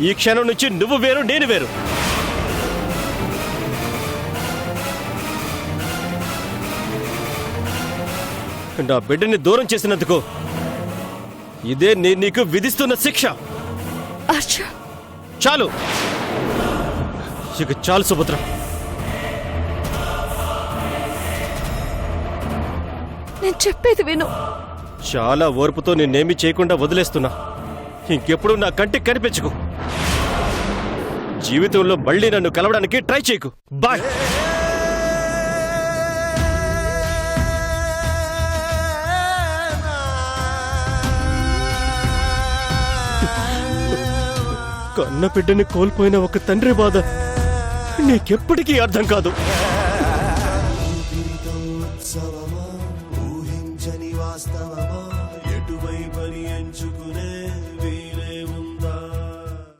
ఈ క్షణం నుంచి నువ్వు వేరు, నేను వేరు. నా బిడ్డని దూరం చేసినందుకు ఇదే నేను నీకు విధిస్తున్న శిక్ష. అర్జున్, చాలు, ఇక చాలు సుభద్ర. నేను చెప్పేది విను. చాలా ఓర్పుతో నిన్నేమీ చేయకుండా వదిలేస్తున్నా. ఇంకెప్పుడు నా కంటికి కనిపించకు. జీవితంలో మళ్ళీ నన్ను కలవడానికి ట్రై చేయకు. బాయ్. కన్న బిడ్డని కోల్పోయిన ఒక తండ్రి బాధ నీకెప్పటికీ అర్థం కాదు.